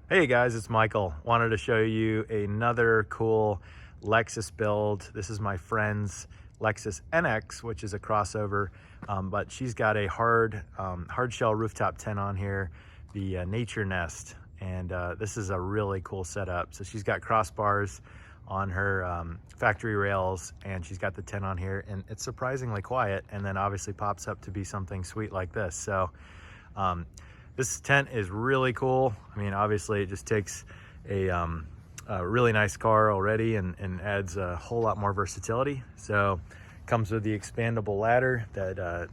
Hey guys, it's Michael. Wanted to show you another cool Lexus build. This is my friend's Lexus NX, which is a crossover, but she's got a hard shell rooftop tent on here, the NaturNest, and this is a really cool setup. So she's got crossbars on her factory rails, and she's got the tent on here, and it's surprisingly quiet, and then obviously pops up to be something sweet like this. So this tent is really cool. I mean, obviously it just takes a really nice car already and adds a whole lot more versatility. So comes with the expandable ladder that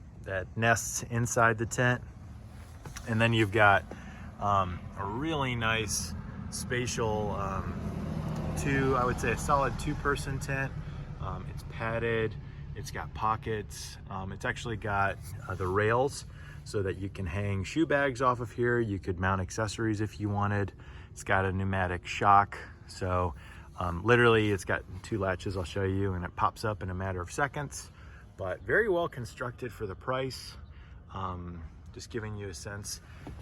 nests inside the tent. And then you've got a really nice spatial I would say a solid two-person tent. It's padded, it's got pockets, it's actually got the rails so that you can hang shoe bags off of here. You could mount accessories if you wanted. It's got a pneumatic shock. So literally it's got two latches I'll show you, and it pops up in a matter of seconds, but very well constructed for the price. Just giving you a sense,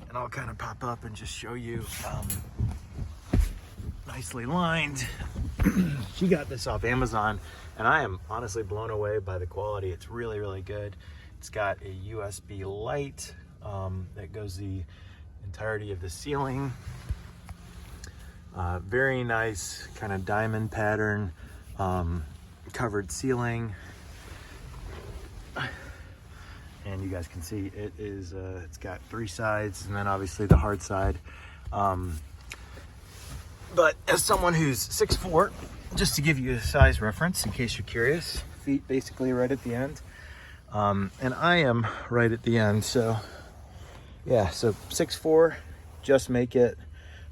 and I'll kind of pop up and just show you. Nicely lined. She got this off Amazon, and I am honestly blown away by the quality. It's really, really good. It's got a USB light that goes the entirety of the ceiling. Very nice kind of diamond pattern, covered ceiling. And you guys can see it is, it's got three sides, and then obviously the hard side. But as someone who's 6'4", just to give you a size reference in case you're curious, feet basically right at the end. And I am right at the end, so yeah, so 6'4", just make it.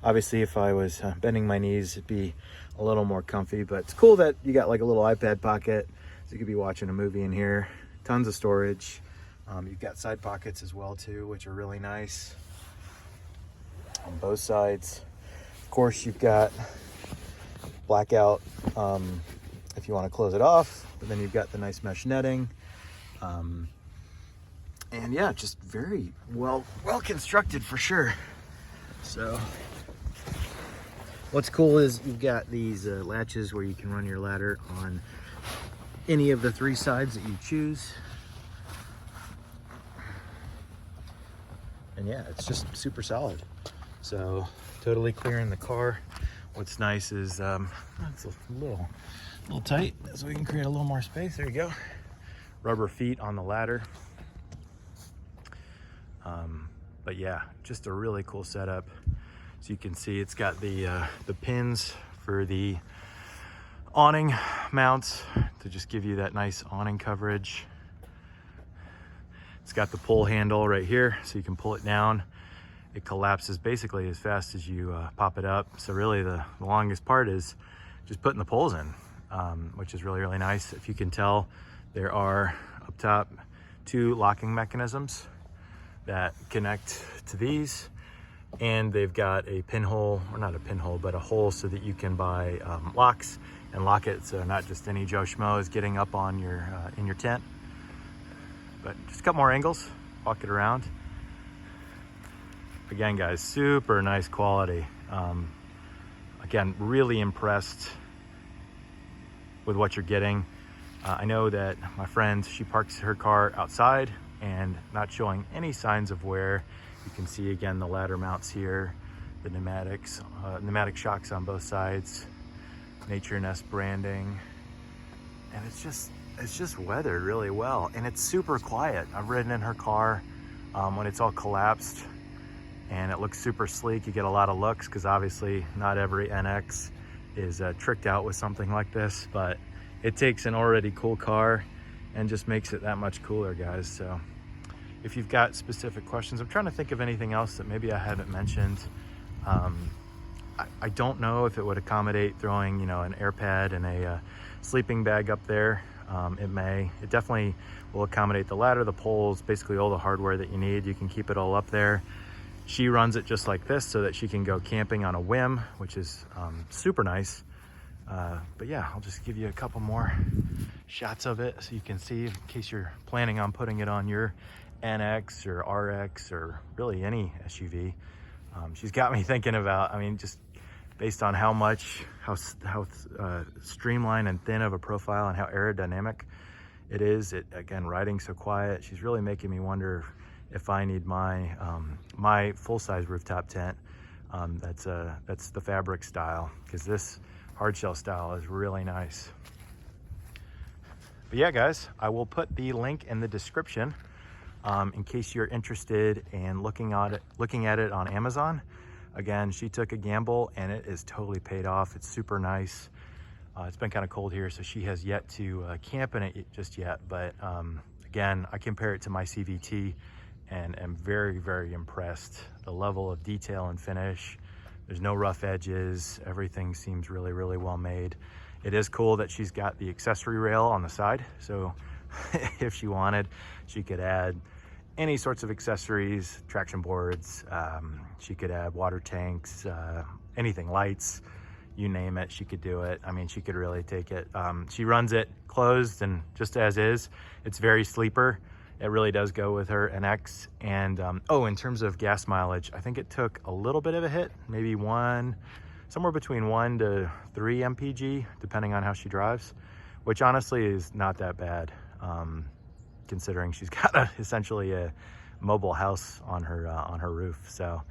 Obviously if I was bending my knees, it'd be a little more comfy, but it's cool that you got like a little iPad pocket, so you could be watching a movie in here. Tons of storage. You've got side pockets as well too, which are really nice on both sides. Of course, you've got blackout if you want to close it off, but then you've got the nice mesh netting. And yeah, just very well constructed for sure. So what's cool is you've got these latches where you can run your ladder on any of the three sides that you choose. And yeah, it's just super solid. So totally clearing the car. What's nice is it's a little tight, so we can create a little more space. There you go. Rubber feet on the ladder. But yeah, just a really cool setup. So you can see it's got the pins for the awning mounts to just give you that nice awning coverage. It's got the pull handle right here, so you can pull it down. It collapses basically as fast as you pop it up. So really the longest part is just putting the poles in, which is really, really nice. If you can tell, there are up top two locking mechanisms that connect to these, and they've got a pinhole, or not a pinhole, but a hole so that you can buy locks and lock it, so not just any Joe Schmo is getting up on your in your tent. But just a couple more angles, walk it around. Again, guys, super nice quality. Again, really impressed with what you're getting. I know that my friend, she parks her car outside and not showing any signs of wear. You can see again the ladder mounts here, the pneumatics, pneumatic shocks on both sides, NaturNest branding, and it's just weathered really well, and it's super quiet. I've ridden in her car when it's all collapsed, and it looks super sleek. You get a lot of looks because obviously not every NX is tricked out with something like this, but it takes an already cool car and just makes it that much cooler, guys. So if you've got specific questions, I'm trying to think of anything else that maybe I haven't mentioned. I don't know if it would accommodate throwing, an air pad and a sleeping bag up there. It definitely will accommodate the ladder, the poles, basically all the hardware that you need. You can keep it all up there. She runs it just like this so that she can go camping on a whim, which is super nice. But yeah, I'll just give you a couple more shots of it so you can see in case you're planning on putting it on your NX or RX or really any SUV. She's got me thinking about, I mean, just based on how streamlined and thin of a profile and how aerodynamic it is. Again, riding so quiet, she's really making me wonder if I need my my full-size rooftop tent. That's the fabric style, because this hard shell style is really nice. But yeah, guys, I will put the link in the description in case you're interested in looking at it on Amazon. Again, she took a gamble and it is totally paid off. It's super nice. It's been kind of cold here, so she has yet to camp in it just yet. But again, I compare it to my CVT and am very, very impressed. The level of detail and finish. There's no rough edges. Everything seems really, really well made. It is cool that she's got the accessory rail on the side. So if she wanted, she could add any sorts of accessories, traction boards. She could add water tanks, anything, lights, you name it, she could do it. I mean, she could really take it. She runs it closed and just as is. It's very sleeper. It really does go with her NX. And oh, in terms of gas mileage, I think it took a little bit of a hit, maybe somewhere between 1 to 3 mpg, depending on how she drives, which honestly is not that bad, considering she's got essentially a mobile house on her roof. So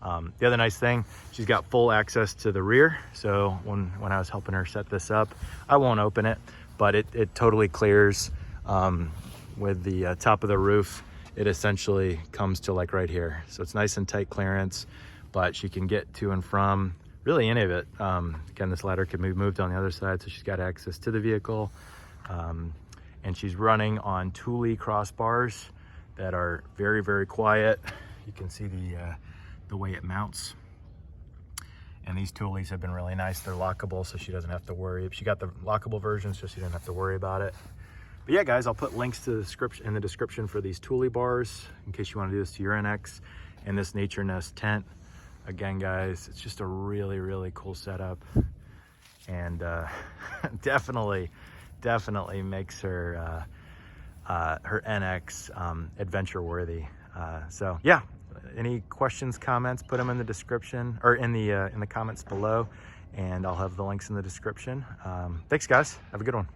the other nice thing, she's got full access to the rear. So when I was helping her set this up, I won't open it, but it totally clears. With the top of the roof, it essentially comes to like right here. So it's nice and tight clearance, but she can get to and from really any of it. Again, this ladder can be moved on the other side, so she's got access to the vehicle. And she's running on Thule crossbars that are very, very quiet. You can see the way it mounts. And these Thules have been really nice. They're lockable, so she doesn't have to worry. She got the lockable version, so she doesn't have to worry about it. But yeah, guys, I'll put links to in the description for these Thule bars in case you want to do this to your NX and this NaturNest tent. Again, guys, it's just a really, really cool setup, and definitely makes her her NX adventure worthy. So yeah, any questions, comments, put them in the description or in the comments below, and I'll have the links in the description. Thanks, guys. Have a good one.